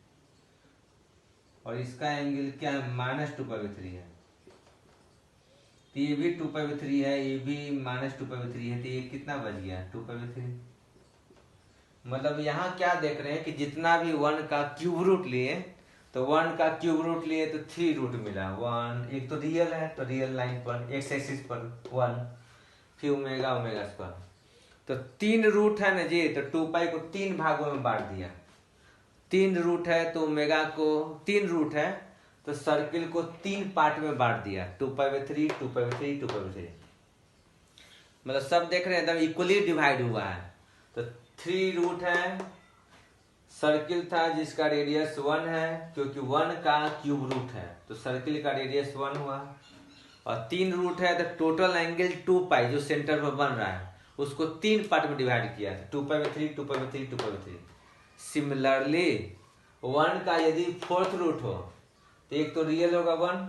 S1: और इसका एंगल क्या है, -2π/3 है। तो ये भी 2π/3 है, ये भी -2π/3 है, तो ये कितना बच गया, 2π/3। मतलब यहाँ क्या देख रहे हैं कि जितना भी 1 का क्यूब रूट लिए, तो 1 का क्यूब रूट लिए तो 3 रूट मिला, 1। एक तो रियल है, तो रियल लाइन पर x एक्सिस पर 1, फिर ओमेगा ओमेगा स्क्वायर। तो 3 रूट है ना जी, तो 2π को 3 भागों में बांट दिया। 3 रूट है तो ओमेगा को 3 रूट है तो सर्किल को 3 पार्ट में बांट दिया, 2π/3 2π/3 2π/3। मतलब सब देख रहे हैं एकदम इक्वली डिवाइड हुआ है। तो 3 रूट है, सर्किल था जिसका रेडियस 1 है, क्योंकि 1 का क्यूब रूट है तो सर्किल का रेडियस 1 हुआ। और 3 रूट है तो टोटल एंगल 2π जो सेंटर पर बन रहा है उसको 3 पार्ट में डिवाइड किया है, 2π/3 2π/3 2π/3। सिमिलरली 1 का यदि 4th रूट हो तो एक तो रियल होगा 1,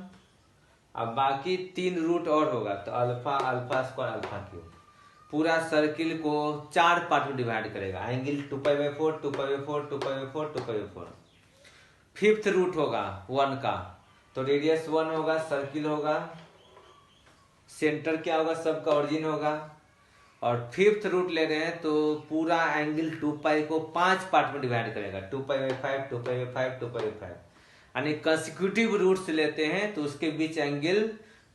S1: अब बाकी 3 रूट और होगा, तो alpha alpha square alpha cube. पूरा सर्किल को 4 पार्ट में डिवाइड करेगा, एंगल 2π/4 2π/4 2π/4 2π/4। 5th रूट होगा 1 का, तो रेडियस 1 होगा, सर्किल होगा, सेंटर क्या होगा, सबका ओरिजिन होगा। और 5th रूट ले रहे हैं तो पूरा एंगल 2π को 5 पार्ट में डिवाइड करेगा, 2π/5 2π/5 2π/5। यानी कंसेक्यूटिव रूट्स लेते हैं तो उसके बीच एंगल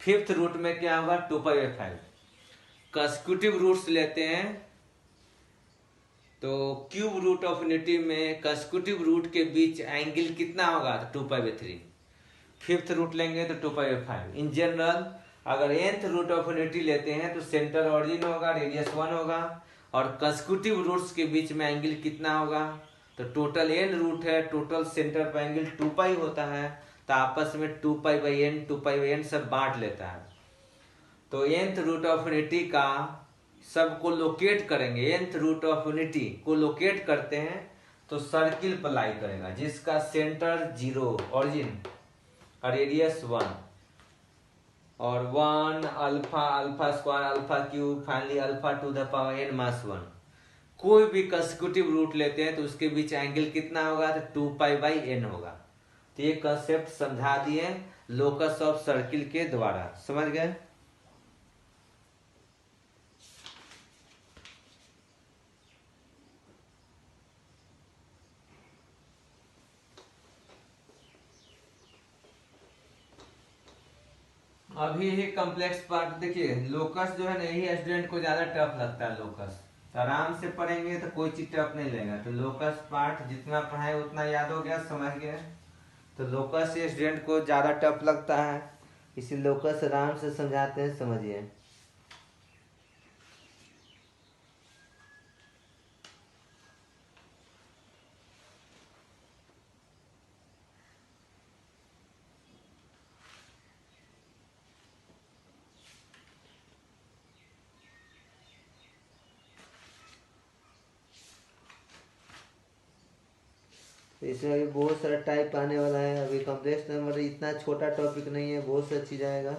S1: फिफ्थ रूट में क्या होगा 2π/5। कंसेक्यूटिव रूट्स लेते हैं तो क्यूब रूट ऑफ यूनिटी में कंसेक्यूटिव रूट के बीच एंगल कितना होगा तो 2π/3। फिफ्थ रूट लेंगे तो 2π/5। इन जनरल अगर nth रूट ऑफ यूनिटी लेते हैं तो सेंटर ऑरिजिन होगा, रेडियस 1 होगा, और कंसेक्यूटिव रूट्स के बीच में एंगल कितना होगा तो टोटल n रूट है, टोटल सेंटर पर एंगल 2π होता है, तो आपस में 2π/n सब बांट लेता है। तो nth रूट ऑफ यूनिटी का सबको लोकेट करेंगे, nth रूट ऑफ यूनिटी को लोकेट करते हैं तो सर्किल पर लाई करेगा जिसका सेंटर 0 ऑरिजिन और रेडियस 1 और 1 alpha, alpha square, alpha cube, finally alpha to the power n minus 1। कोई भी कंसेक्यूटिव रूट लेते हैं तो उसके बीच एंगल कितना होगा तो 2π/n होगा। तो ये कंसेप्ट समझा दिए लोकस ऑफ सर्किल के द्वारा, समझ गए। अभी ये कॉम्प्लेक्स पार्ट देखिए, लोकस जो है ना यही स्टूडेंट को ज्यादा टफ लगता है। लोकस तो आराम से पढ़ेंगे तो कोई चीज टफ नहीं लगेगा। तो लोकस पार्ट जितना पढ़ाए उतना याद हो गया, समझ गए। तो लोकस ये स्टूडेंट को ज्यादा टफ लगता है, इसी लोकस आराम से समझाते हैं, समझिए। इसमें अभी बहुत सारा टाइप आने वाला है। अभी कॉम्प्लेक्स नंबर इतना छोटा टॉपिक नहीं है, बहुत सा चीज आएगा।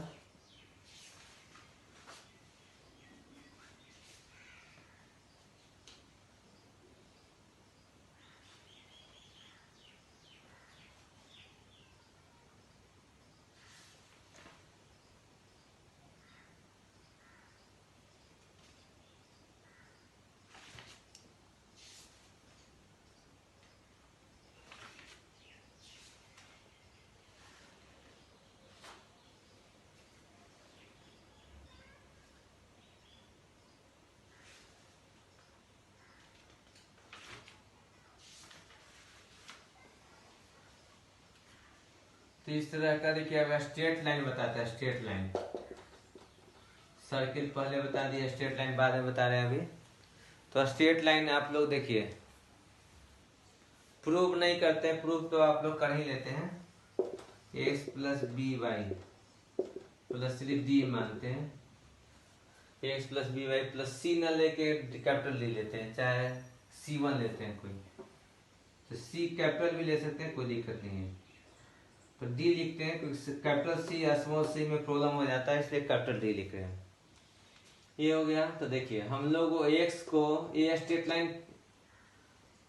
S1: तो इस तरह का देखिए, अब स्ट्रेट लाइन बताता है। स्ट्रेट लाइन, सर्किल पहले बता दिया, स्ट्रेट लाइन बाद में बता रहे हैं अभी। तो स्ट्रेट लाइन आप लोग देखिए, प्रूव नहीं करते हैं, प्रूव तो आप लोग कर ही लेते हैं। x + by प्लस सिर्फ d मानते हैं, x + by प्लस c न लेके कैपिटल ले लेते हैं, चाहे c1 लेते हैं कोई, तो c कैपिटल भी ले सकते हैं, कोई दिक्कत नहीं है। तो डी लिखते हैं क्योंकि कैपिटल सी या स्मॉल सी में प्रॉब्लम हो जाता है, इसलिए कैपिटल डी लिख रहे हैं। ये हो गया। तो देखिए हम लोग एक्स को, ये स्ट्रेट लाइन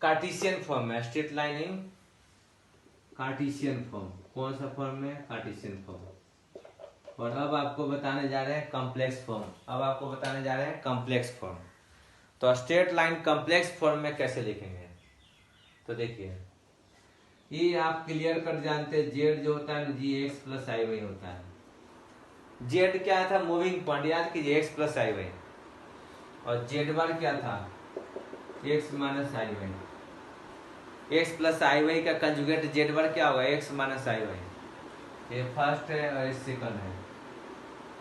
S1: कार्टेशियन फॉर्म है, स्ट्रेट लाइन इन कार्टेशियन फॉर्म। कौन सा फॉर्म है? Cartesian form. और अब आपको बताने जा रहे हैं कॉम्प्लेक्स फॉर्म। अब आपको बताने जा रहे हैं कॉम्प्लेक्स फॉर्म। तो स्ट्रेट लाइन कॉम्प्लेक्स फॉर्म में कैसे लिखेंगे? तो देखिए, ये आप क्लियर कर जानते हैं, जेड जो होता है gx + iy होता है। जेड क्या था? मूविंग पॉइंट, याद कीजिए x + iy। और जेड बार क्या था? x - iy। x + iy का कंजुगेट जेड बार क्या होगा? x - iy। ये फर्स्ट है और ये सेकंड है।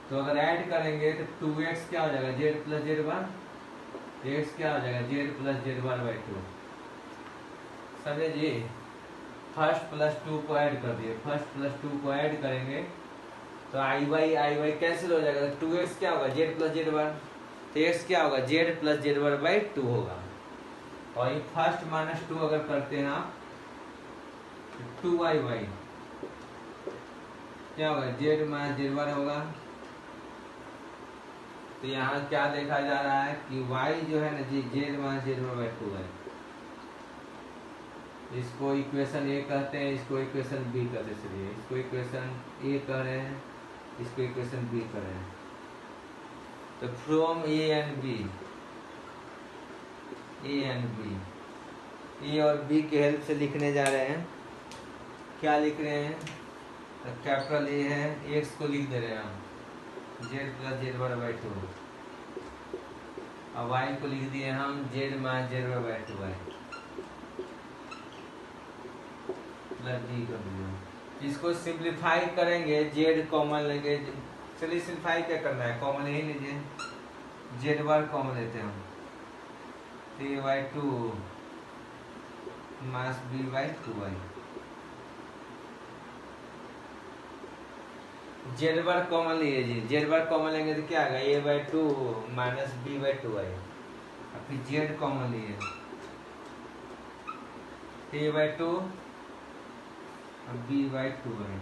S1: तो अगर ऐड करेंगे तो 2x क्या हो जाएगा? जेड + जेड बार। x क्या हो जाएगा? Z + Z bar by 2। समझे जी? फर्स्ट प्लस 2 को ऐड कर दिए, फर्स्ट प्लस 2 को ऐड करेंगे तो आई वाई कैंसिल हो जाएगा। 2x क्या होगा? जेड + जेड बार। तो x क्या होगा? जेड + जेड बार बाई 2 होगा। और ये फर्स्ट - 2 अगर करते हैं आप, 2y क्या होगा? जेड - जेड बार होगा। तो यहाँ क्या देखा जा रहा है कि y जो है ना जी, जेड - जेड बार बाई 2 है। इसको इक्वेशन ए कहते हैं, इसको इक्वेशन बी कहते हैं। चलिए, इसको इक्वेशन ए कह रहे हैं, इसको इक्वेशन बी कह रहे हैं। तो from a and b, a and b, a और बी के हेल्प से लिखने जा रहे हैं। क्या लिख रहे हैं? तो कैपिटल ए है, एक्स को लिख दे रहे हैं हम, Z plus Z bar by two, और वाई को लिख दिए हम Z minus Z bar by two Y plus D कर दिया। इसको सिंप्लीफाई करेंगे, जेड कॉमन लेंगे। चलिए सिंप्लीफाई क्या करना है, कॉमन यही लीजिए, जेड बार कॉमन लेते हैं हम, a by two minus b by two y. Z bar common लीजिए, जेड बार कॉमन लेंगे तो क्या आएगा, a by two minus b by two y. और फिर जेड कॉमन लिए, a by two b by two Y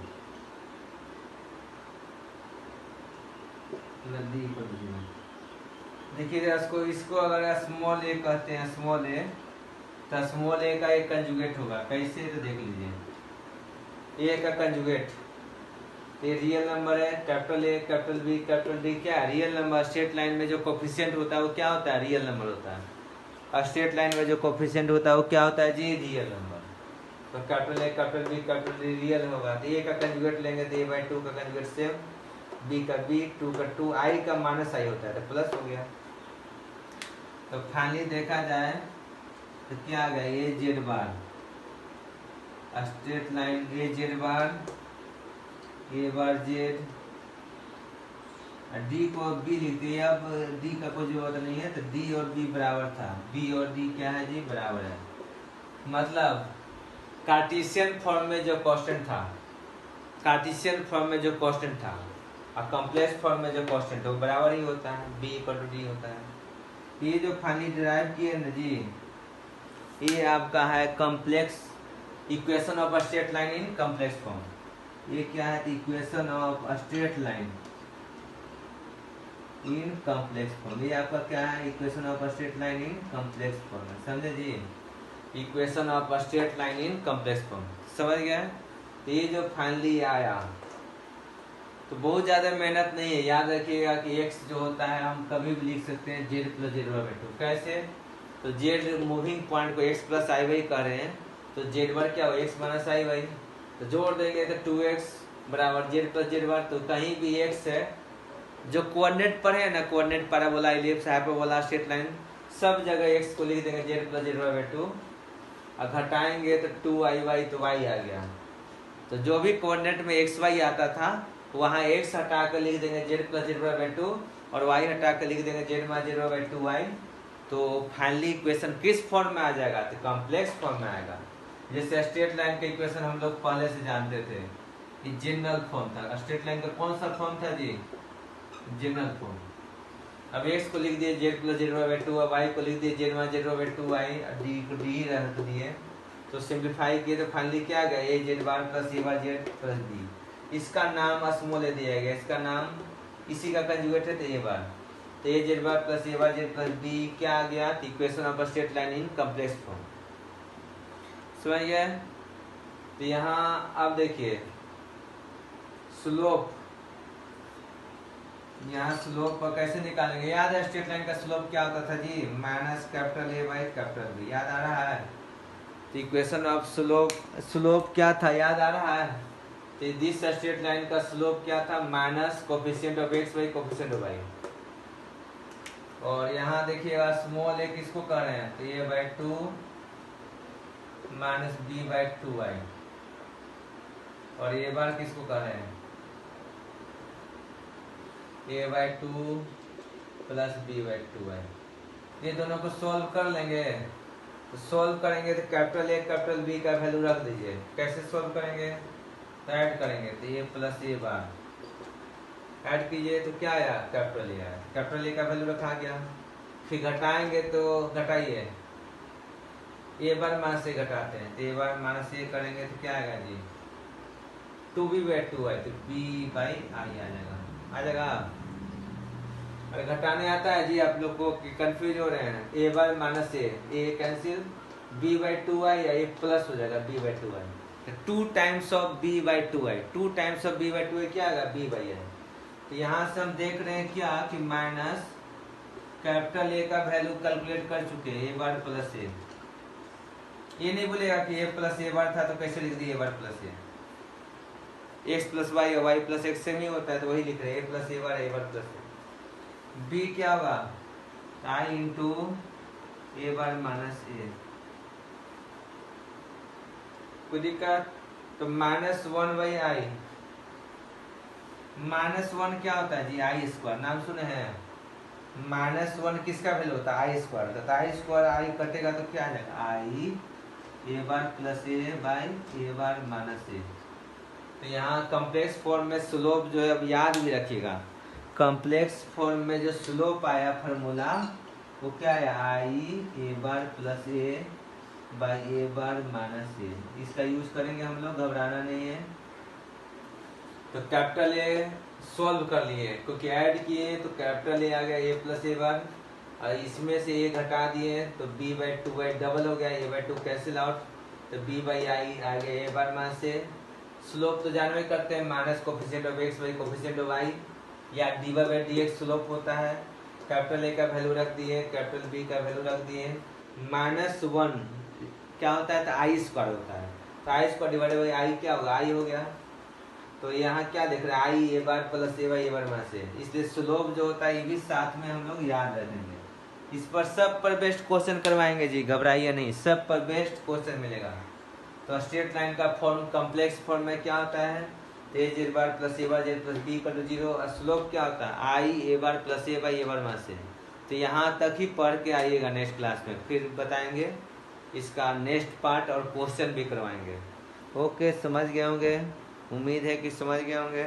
S1: डी कर दीजिए। देखिए इसको अगर स्मॉल ए कहते हैं, स्मॉल ए, तो स्मॉल ए का एक कंजुगेट होगा, कैसे तो देख लीजिए। ए का कंजुगेट, ये रियल नंबर है, capital A capital B capital D, क्या है रियल नंबर। स्ट्रेट लाइन में जो कोफिशिएंट होता है वो क्या होता है, रियल नंबर होता है। और स्ट्रेट लाइन में जो कोफिशिएंट होता है वो क्या होता है जी, रियल नंबर। तो capital A capital B capital D real होगा, तो ए का कंजुगेट लेंगे तो ए बाई टू का कंजुगेट सेम, बी का बी, टू का टू, आई का माइनस आई होता है तो प्लस हो गया। तो फाइनली देखा जाए तो क्या आ गया, A Z bar, straight line A Z bar, A bar Z, D को बी लिखते हैं। अब डी का कोई जरूरत नहीं है, तो डी और बी बराबर था, बी और डी क्या है जी, बराबर है। मतलब कार्टेशियन फॉर्म में जो कांस्टेंट था, कार्टेशियन फॉर्म में जो कांस्टेंट था और कॉम्प्लेक्स फॉर्म में जो कांस्टेंट है वो बराबर ही होता है, बी इक्वल टू डी होता है। ये जो फाइनली डिराइव किए ना जी, ये आपका है complex equation of straight line in complex form. ये क्या है, equation of straight line in complex form. ये आपका क्या है, equation of straight line in complex form, समझे जी, equation of straight line in complex form, समझ गया। तो ये जो फाइनली आया, तो बहुत ज्यादा मेहनत नहीं है, याद रखिएगा कि एक्स जो होता है हम कभी भी लिख सकते हैं Z plus Z by to. कैसे, तो जेड मूविंग पॉइंट को एक्स प्लस आई वाई कर रहे हैं, तो जेड बार क्या हो, एक्स माइनस आई वाई, तो जोड़ देंगे तो 2x बराबर जेड प्लस जेड बार। तो कहीं भी एक्स है, जो कोऑर्डिनेट पर है ना, coordinate parabola ellipse hyperbola straight line, सब जगह एक्स को लिख देंगे Z plus Z by two, और घटाएंगे तो 2i तो y आ गया। तो जो भी कोऑर्डिनेट में एक्स वाई आता था वहाँ x हटा कर लिख देंगे Z plus Z by two, और y हटा कर लिख देंगे Z minus Z by two Y. तो फाइनली इक्वेशन किस फॉर्म में आ जाएगा, तो कॉम्प्लेक्स फॉर्म में आएगा। जैसे स्ट्रेट लाइन का इक्वेशन हम लोग पहले से जानते थे, ये जनरल फॉर्म था। स्ट्रेट लाइन का कौन सा फॉर्म था जी, जनरल फॉर्म। अब x को लिख दिए Z plus Z by two, y को लिख दिए Z minus Z by two Y, D को डी रख दिए। तो सिंप्लीफाई किए तो फाइनली क्या गया, A Z bar plus A bar Z plus D. इसका नाम स्मॉल ए दिया गया, इसका नाम इसी का कंजुगेट है तो ए बार, तो ए जेड बार प्लस ए बार जेड प्लस डी क्या आ गया, equation of straight line in complex form, समझ गए। तो यहाँ अब देखिए स्लोप, यहाँ स्लोप कैसे निकालेंगे, याद है स्ट्रेट लाइन का स्लोप क्या होता था जी, minus capital a by capital b, याद आ रहा है। तो इक्वेशन ऑफ स्लोप क्या था, याद आ रहा है। तो दिस स्ट्रेट लाइन का स्लोप क्या था, minus coefficient of X by coefficient of Y. और यहाँ देखिएगा स्मॉल ए किसको कह रहे हैं, तो ए by two minus b by two y, और ए बार किसको कह रहे हैं, a by two plus b by two y. ये दोनों को सॉल्व कर लेंगे, तो सॉल्व करेंगे तो कैपिटल ए कैपिटल बी का वैल्यू रख दीजिए। कैसे सॉल्व करेंगे, तो ऐड करेंगे, तो ए प्लस ए बार ऐड कीजिए तो क्या आया, कैपिटल ए आया, कैपिटल ए का वैल्यू रखा गया। फिर घटाएंगे तो घटाइए, ए बार माइनस ए घटाते हैं, तो ए बार माइनस ए करेंगे तो क्या आएगा जी, to b by two i, तो बी बाई आई आ जाएगा। अरे घटाने आता है जी आप लोग को, कंफ्यूज हो रहे हैं, a bar minus a cancel, b by two i, ये प्लस हो जाएगा बी बाई टू आई, तो 2 times of b by two i, 2 times of b by two i क्या आएगा, बी बाई आई। तो यहाँ से हम देख रहे हैं क्या कि माइनस कैपिटल ए का वैल्यू कैलकुलेट कर चुके हैं, ए बार प्लस ए। ये नहीं बोलेगा कि ए प्लस ए बार था तो कैसे लिख दिए ए बार प्लस ए, एक्स प्लस वाई और वाई प्लस एक्स सेम ही होता है, तो वही लिख रहे हैं, ए प्लस ए बार ए बार प्लस ए। बी क्या होगा, आई इंटू ए बार माइनस ए। कोई दिक्कत? तो -1/i, -1 क्या होता है जी, आई स्क्वायर, नाम सुने हैं? -1 किसका वैल्यू होता है, आई स्क्वायर। तो आई स्क्वायर आई कटेगा तो क्या आ जाएगा, i a bar plus a by a bar minus a. तो यहाँ कॉम्प्लेक्स फॉर्म में स्लोप जो है, अब याद भी रखिएगा, कॉम्प्लेक्स फॉर्म में जो स्लोप आया फार्मूला वो क्या है, i a bar plus a by a bar minus a. इसका यूज करेंगे हम लोग, घबराना नहीं है। तो कैपिटल ए सॉल्व कर लिए, क्योंकि ऐड किए तो कैपिटल ए आ गया ए प्लस ए बार, और इसमें से ए घटा दिए तो b/2 डबल हो गया, a/2 कैंसिल आउट, तो b/i आ गया ए बार माइनस से। स्लोप तो जानवे करते हैं, minus coefficient of X by coefficient of Y, या dy/dx स्लोप होता है। कैपिटल ए का वैल्यू रख दिए, कैपिटल बी का वैल्यू रख दिए। -1 क्या होता है, तो आई स्क्वायर होता है, तो आई स्क्वायर डिवाइडेड बाई आई क्या होगा, आई हो गया। तो यहाँ क्या देख रहे हैं, i a bar plus a by a bar minus a, इसलिए स्लोप जो होता है ये भी साथ में हम लोग याद रखेंगे। इस पर सब पर बेस्ट क्वेश्चन करवाएंगे जी, घबराइए नहीं, सब पर बेस्ट क्वेश्चन मिलेगा। तो स्ट्रेट लाइन का फॉर्म कॉम्प्लेक्स फॉर्म में क्या होता है, a Z bar plus A bar Z plus B equal to 0, और स्लोप क्या होता है, i a bar plus a by a bar minus a. तो यहाँ तक ही पढ़ के आइएगा, नेक्स्ट क्लास में फिर बताएंगे इसका नेक्स्ट पार्ट और क्वेश्चन भी करवाएंगे। ओके, समझ गए होंगे, उम्मीद है कि समझ गए होंगे।